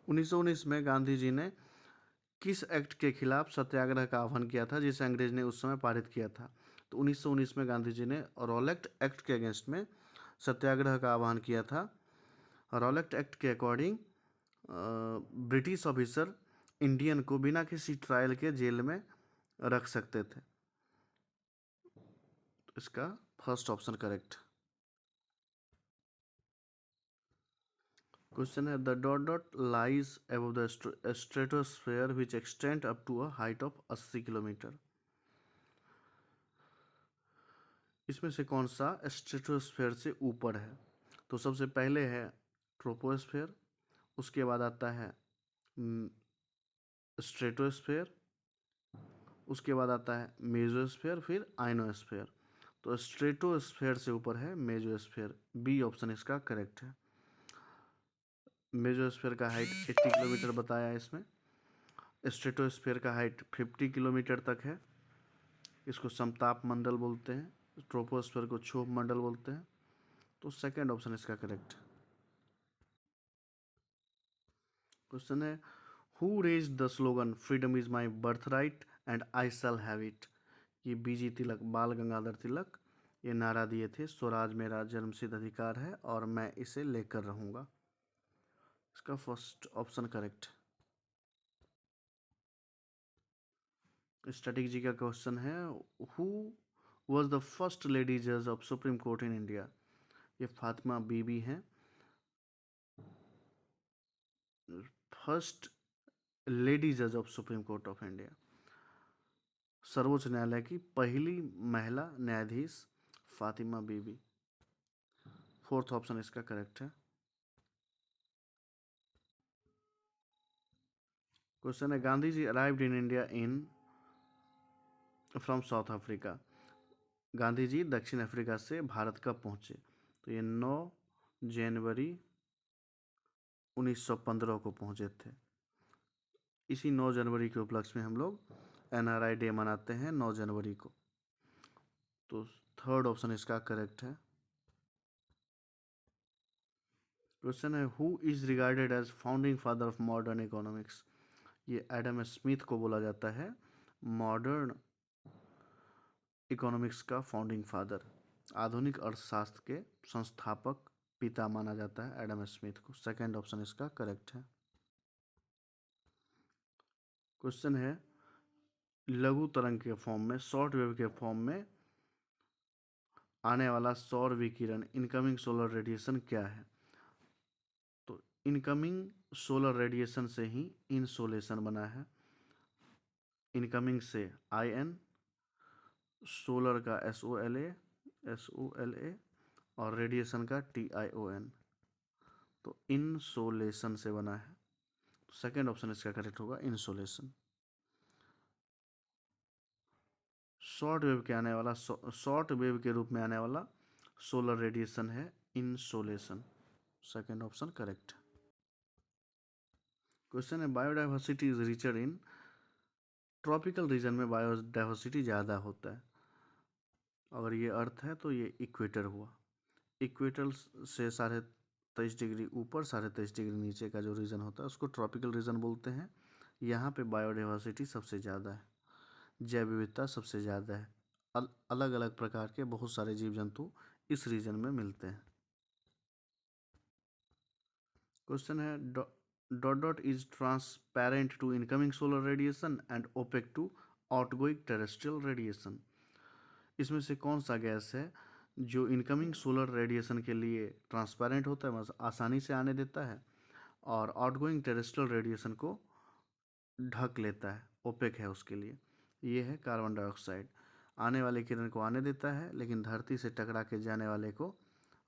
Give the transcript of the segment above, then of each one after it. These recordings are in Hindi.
1919 में गांधी जी ने किस एक्ट के खिलाफ सत्याग्रह का आह्वान किया था जिसे अंग्रेज ने उस समय पारित किया था? तो 1919 में गांधी जी ने रॉलेट एक्ट के अगेंस्ट में सत्याग्रह का आह्वान किया था। रॉलेट एक्ट के अकॉर्डिंग ब्रिटिश ऑफिसर इंडियन को बिना किसी ट्रायल के जेल में रख सकते थे। तो इसका फर्स्ट ऑप्शन करेक्ट। क्वेश्चन है the dot dot lies above the stratosphere which extend up to a height of 80 kilometre. इसमें से कौन सा स्ट्रेटोस्फेयर से ऊपर है? तो सबसे पहले है ट्रोपोस्फेयर, उसके बाद आता है स्ट्रेटोस्फेयर, उसके बाद आता है मेसोस्फेयर, फिर आइनोस्फेयर। तो स्ट्रेटोस्फेयर से ऊपर है मेसोस्फेयर। बी ऑप्शन इसका करेक्ट है। मेसोस्फेयर का हाइट 80 किलोमीटर बताया है इसमें। स्ट्रेटोस्फेयर का हाइट 50 किलोमीटर तक है। इसको समताप मंडल बोलते हैं। ट्रोपोस्फेयर को क्षोभ मंडल बोलते हैं। तो सेकंड ऑप्शन इसका करेक्ट। क्वेश्चन है who raise the slogan freedom is my birth right and I shall have it. ये बीजी तिलक, बाल गंगाधर तिलक ये नारा दिए थे, स्वराज मेरा जन्मसिद्ध अधिकार है और मैं इसे लेकर रहूंगा। इसका first option correct. Static G का क्वेश्चन है who was the first lady जज of supreme court in India. ये फातिमा बीबी हैं, फर्स्ट लेडी जज of supreme court of India. सर्वोच्च न्यायालय की पहली महिला न्यायाधीश फातिमा बीबी। फोर्थ ऑप्शन इसका करेक्ट है। क्वेश्चन है Gandhi ji arrived in India in from South Africa. Gandhi ji दक्षिण अफ्रीका से भारत कब पहुंचे? तो ये 9 जनवरी 1915 को पहुंचे थे। इसी 9 जनवरी के उपलक्ष्य में हम लोग NRI डे मनाते हैं 9 जनवरी को। तो थर्ड ऑप्शन इसका करेक्ट है। क्वेश्चन है who is regarded as founding father of modern economics. ये एडम स्मिथ को बोला जाता है मॉडर्न इकोनॉमिक्स का फाउंडिंग फादर। आधुनिक अर्थशास्त्र के संस्थापक पिता माना जाता है एडम स्मिथ को। सेकंड ऑप्शन इसका करेक्ट है। क्वेश्चन है लघु तरंग के फॉर्म में, शॉर्ट वेव के फॉर्म में आने वाला सौर विकिरण इनकमिंग सोलर रेडिएशन क्या है? तो इनकमिंग सोलर रेडिएशन से ही इंसोलेशन बना है। इनकमिंग से IN, सोलर का SOLA और रेडिएशन का TION। तो इंसोलेशन से बना है। सेकेंड ऑप्शन इसका करेक्ट होगा इंसोलेशन। शॉर्ट वेव के रूप में आने वाला सोलर रेडिएशन है insolation. Second option correct. Question है biodiversity is richer in. Tropical region में बायोडाइवर्सिटी ज़्यादा होता है। अगर ये अर्थ है तो ये इक्वेटर हुआ। इक्वेटर से 23.5 डिग्री ऊपर 23.5 डिग्री नीचे का जो रीजन होता है उसको ट्रॉपिकल रीजन बोलते हैं। यहाँ पे बायोडाइवर्सिटी सबसे ज़्यादा है, जैव विविधता सबसे ज़्यादा है। अलग अलग प्रकार के बहुत सारे जीव जंतु इस रीजन में मिलते हैं। क्वेश्चन है dot dot is transparent to incoming solar radiation and opaque to outgoing terrestrial radiation. इसमें से कौन सा गैस है जो इनकमिंग सोलर रेडिएशन के लिए ट्रांसपेरेंट होता है, मतलब आसानी से आने देता है, और आउटगोइंग टेरेस्ट्रियल रेडिएशन को ढक लेता है, ओपेक है उसके लिए? ये है कार्बन डाइऑक्साइड। आने वाले किरण को आने देता है लेकिन धरती से टकरा के जाने वाले को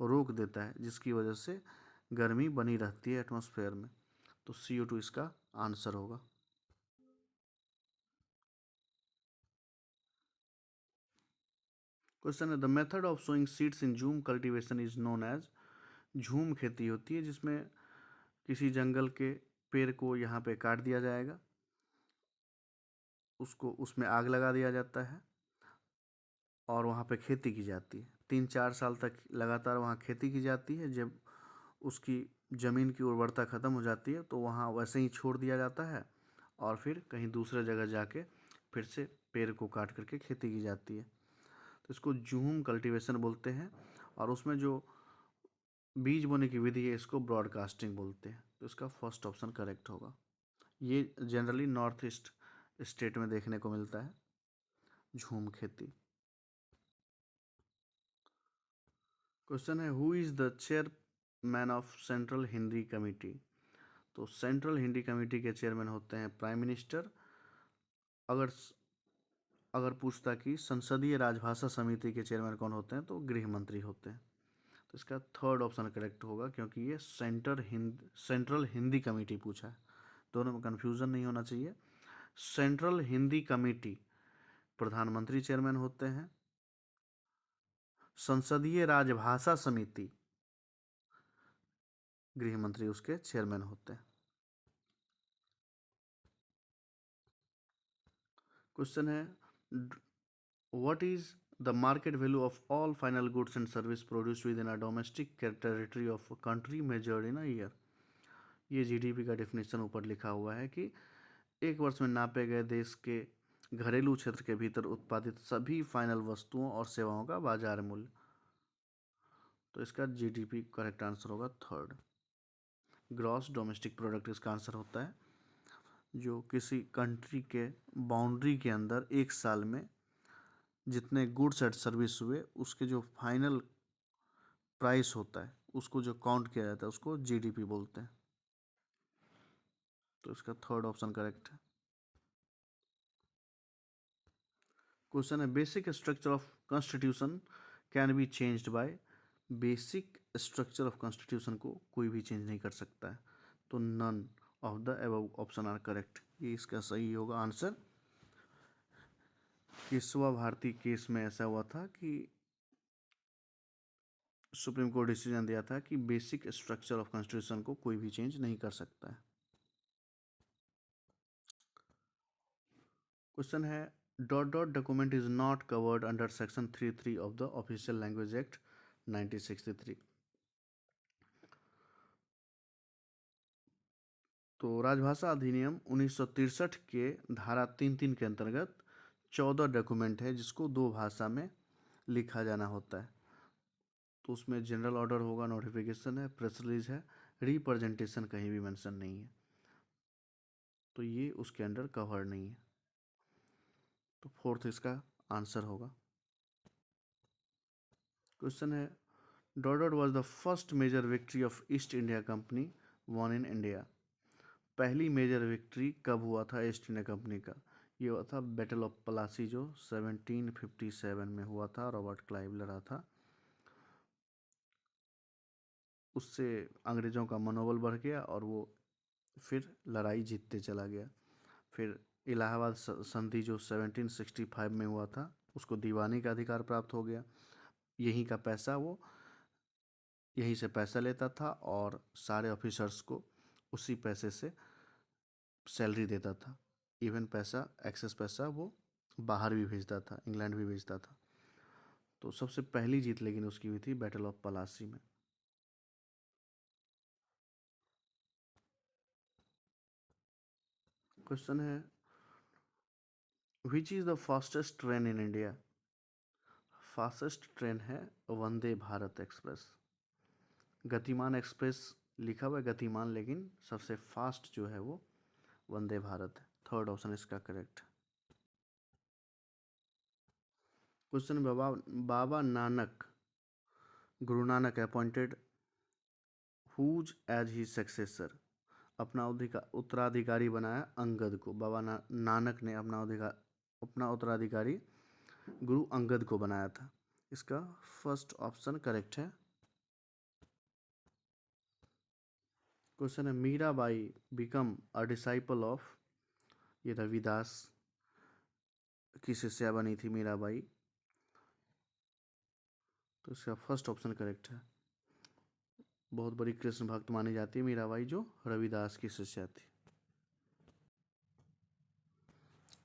रोक देता है, जिसकी वजह से गर्मी बनी रहती है एटमॉस्फेयर में। तो CO2 इसका आंसर होगा। क्वेश्चन है the method of sowing seeds in jhum cultivation is known as. झूम खेती होती है जिसमें किसी जंगल के पेड़ को यहाँ पे काट दिया जाएगा, उसको उसमें आग लगा दिया जाता है और वहाँ पे खेती की जाती है। 3-4 साल तक लगातार वहाँ खेती की जाती है। जब उसकी ज़मीन की उर्वरता ख़त्म हो जाती है तो वहाँ वैसे ही छोड़ दिया जाता है और फिर कहीं दूसरे जगह जाके फिर से पेड़ को काट करके खेती की जाती है। तो इसको जूम कल्टीवेशन बोलते हैं और उसमें जो बीज बोने की विधि है इसको ब्रॉडकास्टिंग बोलते हैं। तो इसका फर्स्ट ऑप्शन करेक्ट होगा। ये जनरली नॉर्थ ईस्ट स्टेट में देखने को मिलता है झूम खेती। क्वेश्चन है who is the chairman of central Hindi committee. तो सेंट्रल हिंदी कमेटी के चेयरमैन होते हैं प्राइम मिनिस्टर। अगर अगर पूछता कि संसदीय राजभाषा समिति के चेयरमैन कौन होते हैं तो गृह मंत्री होते हैं। तो इसका थर्ड ऑप्शन करेक्ट होगा क्योंकि ये सेंट्रल हिंदी कमेटी पूछा है। दोनों में कन्फ्यूज़न नहीं होना चाहिए। सेंट्रल हिंदी कमेटी प्रधानमंत्री चेयरमैन होते हैं। संसदीय राजभाषा समिति गृह मंत्री उसके चेयरमैन होते हैं। क्वेश्चन है what is the market value of all final goods and service produce with in a domestic territory of country measured in a year. ये जीडीपी का डेफिनेशन ऊपर लिखा हुआ है कि एक वर्ष में नापे गए देश के घरेलू क्षेत्र के भीतर उत्पादित सभी फाइनल वस्तुओं और सेवाओं का बाजार मूल्य। तो इसका जीडीपी करेक्ट आंसर होगा थर्ड। ग्रॉस डोमेस्टिक प्रोडक्ट इसका आंसर होता है जो किसी कंट्री के बाउंड्री के अंदर एक साल में जितने गुड्स एंड सर्विस हुए उसके जो फाइनल प्राइस होता है उसको जो काउंट किया जाता है उसको जीडीपी बोलते हैं। तो इसका थर्ड ऑप्शन करेक्ट है। क्वेश्चन है basic structure of constitution can be changed by. Basic structure of constitution को कोई भी चेंज नहीं कर सकता है। तो none of the above option are correct. ये इसका सही होगा आंसर। केशवा भारती केस में ऐसा हुआ था कि सुप्रीम कोर्ट डिसीजन दिया था कि बेसिक स्ट्रक्चर ऑफ कॉन्स्टिट्यूशन को कोई भी चेंज नहीं कर सकता है। क्वेश्चन है dot dot document is not covered under section 33 of the official language act 1963। तो राजभाषा अधिनियम 1963 के धारा 3(3) के अंतर्गत 14 डॉक्यूमेंट है जिसको दो भाषा में लिखा जाना होता है। तो उसमें जनरल ऑर्डर होगा, नोटिफिकेशन है, प्रेस रिलीज है, रिप्रेजेंटेशन कहीं भी मेंशन नहीं है। तो ये उसके अंडर कवर नहीं है। तो फोर्थ इसका आंसर होगा। क्वेश्चन है dot was the first major victory of East India Company won in India. पहली मेजर विक्ट्री कब हुआ था ईस्ट इंडिया कंपनी का। ये हुआ था बैटल ऑफ पलासी जो 1757 में हुआ था। रॉबर्ट क्लाइव लड़ा था। उससे अंग्रेज़ों का मनोबल बढ़ गया और वो फिर लड़ाई जीतते चला गया। फिर इलाहाबाद संधि जो 1765 में हुआ था उसको दीवानी का अधिकार प्राप्त हो गया। यहीं का पैसा वो यहीं से पैसा लेता था और सारे ऑफिसर्स को उसी पैसे से सैलरी देता था। इवन पैसा एक्सेस पैसा वो बाहर भी भेजता था, इंग्लैंड भी भेजता था। तो सबसे पहली जीत लेकिन उसकी हुई थी बैटल ऑफ पलासी में। क्वेश्चन है which is the fastest train in India. Fastest train है वंदे भारत एक्सप्रेस। गतिमान एक्सप्रेस लिखा हुआ है गतिमान, लेकिन सबसे फास्ट जो है वो वंदे भारत है। थर्ड ऑप्शन इसका correct. Question Baba Nanak Guru Nanak appointed whose as he successor. अपना उत्तराधिकारी बनाया अंगद को। बाबा नानक ने अपना उत्तराधिकारी गुरु अंगद को बनाया था। इसका फर्स्ट ऑप्शन करेक्ट है। क्वेश्चन है Mirabai become a disciple of. ये रविदास की शिष्या बनी थी मीराबाई। तो इसका फर्स्ट ऑप्शन करेक्ट है। बहुत बड़ी कृष्ण भक्त मानी जाती है मीराबाई जो रविदास की शिष्या थी।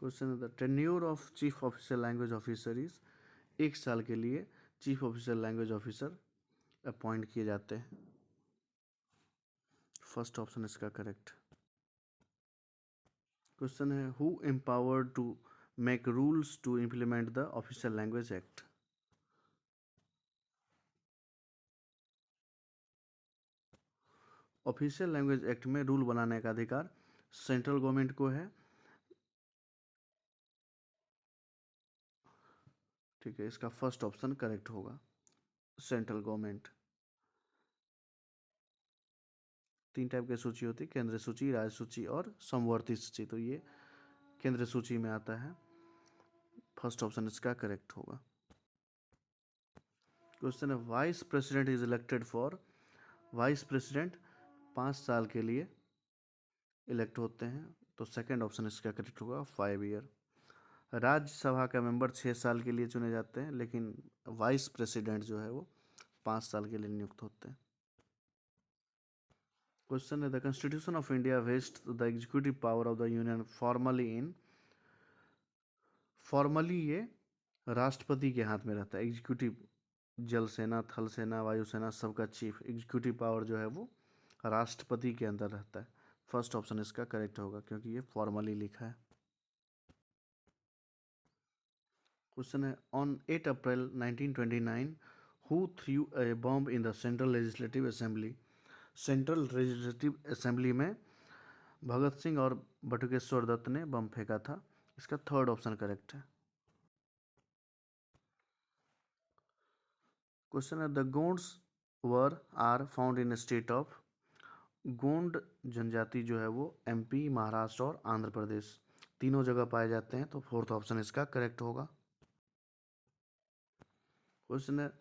Question the tenure of chief official language officer is. एक साल के लिए chief official language officer appoint किए जाते हैं। फर्स्ट ऑप्शन इसका करेक्ट। क्वेश्चन है who empowered to make rules to implement the official language act. Official language act में रूल बनाने का अधिकार सेंट्रल गवर्नमेंट को है। ठीक है, इसका फर्स्ट ऑप्शन करेक्ट होगा, सेंट्रल गवर्नमेंट। 3 टाइप की सूची होती है, केंद्रीय सूची, राज्य सूची और समवर्ती सूची। तो ये केंद्रीय सूची में आता है, फर्स्ट ऑप्शन इसका करेक्ट होगा। क्वेश्चन है vice president is elected for. Vice president 5 साल के लिए इलेक्ट होते हैं, तो सेकंड ऑप्शन इसका करेक्ट होगा, 5 ईयर। राज्यसभा का मेंबर 6 साल के लिए चुने जाते हैं, लेकिन वाइस प्रेसिडेंट जो है वो 5 साल के लिए नियुक्त होते हैं। क्वेश्चन है the constitution of India vest the executive power of the union formally in. Formally ये राष्ट्रपति के हाथ में रहता है। एग्जीक्यूटिव, जल सेना, थल सेना, वायुसेना सबका चीफ एग्जीक्यूटिव पावर जो है वो राष्ट्रपति के अंदर रहता है। फर्स्ट ऑप्शन इसका करेक्ट होगा क्योंकि ये फॉर्मली लिखा है। क्वेश्चन है on 8 April 1929 who through a bomb in the central legislative assembly. Central legislative assembly में भगत सिंह और बटुकेश्वर दत्त ने बम फेंका था। इसका थर्ड ऑप्शन करेक्ट है। क्वेश्चन है the Gonds were are found in state of. Gond जनजाति जो है वो एमपी, महाराष्ट्र और आंध्र प्रदेश तीनों जगह पाए जाते हैं, तो फोर्थ ऑप्शन इसका करेक्ट होगा। क्वेश्चन है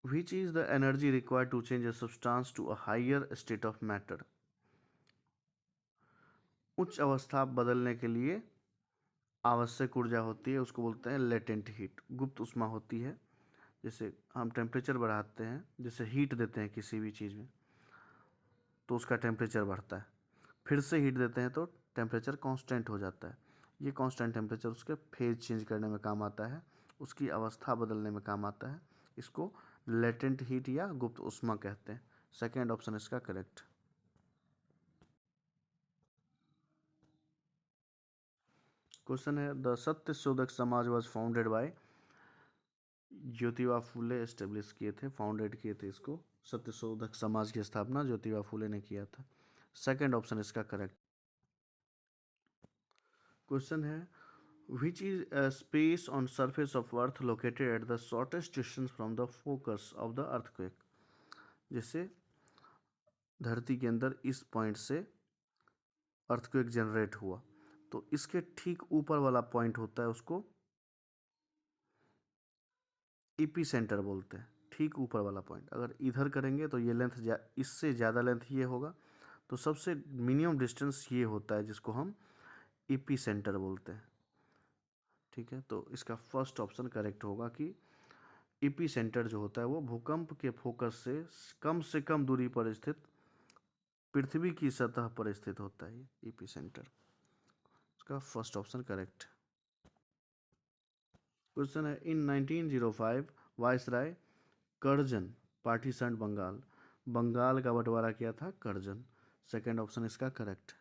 which is the energy required to change a substance to a higher state of matter। उच्च अवस्था बदलने के लिए आवश्यक ऊर्जा होती है, उसको बोलते हैं लेटेंट हीट, गुप्त उष्मा होती है। जैसे हम टेम्परेचर बढ़ाते हैं, जैसे हीट देते हैं किसी भी चीज़ में तो उसका टेम्परेचर बढ़ता है, फिर से हीट देते हैं तो टेम्परेचर कांस्टेंट हो जाता है। ये कांस्टेंट टेम्परेचर उसके फेज चेंज करने में काम आता है, उसकी अवस्था बदलने में काम आता है। इसको लेटेंट हीट या गुप्त उष्मा कहते हैं। सेकेंड ऑप्शन इसका करेक्ट। क्वेश्चन है द सत्य शोधक समाज was founded by. Jyotiba Phule establish किए थे, फाउंडेड किए थे इसको। सत्य शोधक समाज की स्थापना ज्योतिबा फूले ने किया था। सेकेंड ऑप्शन इसका करेक्ट। क्वेश्चन है which is a space on surface of earth located at the shortest distance from the focus of the earthquake। जैसे धरती के अंदर इस पॉइंट से अर्थक्वेक जनरेट हुआ, तो इसके ठीक ऊपर वाला पॉइंट होता है, उसको इपी सेंटर बोलते हैं। ठीक ऊपर वाला पॉइंट, अगर इधर करेंगे तो ये लेंथ इससे ज़्यादा लेंथ ये होगा, तो सबसे मिनिमम डिस्टेंस ये होता है जिसको हम इपी सेंटर बोलते हैं। ठीक है, तो इसका फर्स्ट ऑप्शन करेक्ट होगा कि इपी सेंटर जो होता है वो भूकंप के फोकस से कम दूरी पर स्थित पृथ्वी की सतह पर स्थित होता है इपी सेंटर। इसका फर्स्ट ऑप्शन करेक्ट। क्वेश्चन है in 1905 viceroy Curzon partition Bengal. Bengal का बंटवारा किया था कर्जन। सेकेंड ऑप्शन इसका करेक्ट।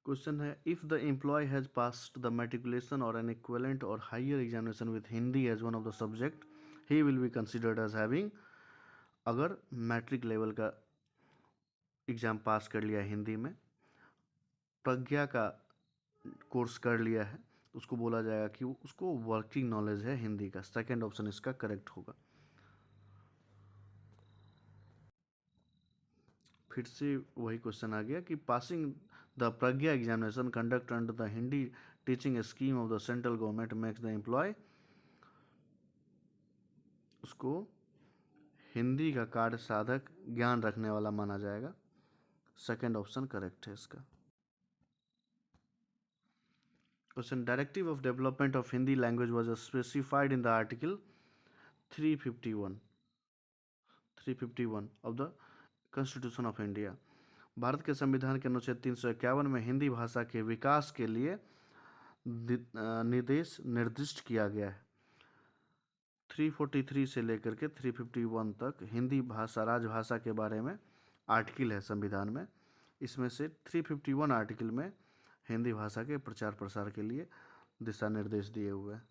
क्वेश्चन है if the employ has passed the matriculation or an equivalent or higher examination with Hindi as one of the subject he will be considered as having. अगर मैट्रिक लेवल का एग्जाम पास कर लिया हिंदी में, प्रज्ञा का कोर्स कर लिया है, तो उसको बोला जाएगा कि उसको वर्किंग नॉलेज है हिंदी का। सेकेंड ऑप्शन इसका करेक्ट होगा। फिर से वही क्वेश्चन आ गया कि passing the Pragya examination conduct under the Hindi teaching scheme of the central government makes the employ. उसको हिंदी का कार्य साधक ज्ञान रखने वाला माना जाएगा। सेकेंड ऑप्शन करेक्ट है इसका। Question directive of development of Hindi language was specified in the article 351 of the constitution of India. Bharat के संविधान के अनुच्छेद 351 में हिंदी भाषा के विकास के लिए निर्देश निर्दिष्ट किया गया है। 343 से लेकर के 351 तक हिंदी भाषा राजभाषा के बारे में आर्टिकल है संविधान में। इसमें से 351 आर्टिकल में हिंदी भाषा के प्रचार प्रसार के लिए दिशा निर्देश दिए हुए हैं।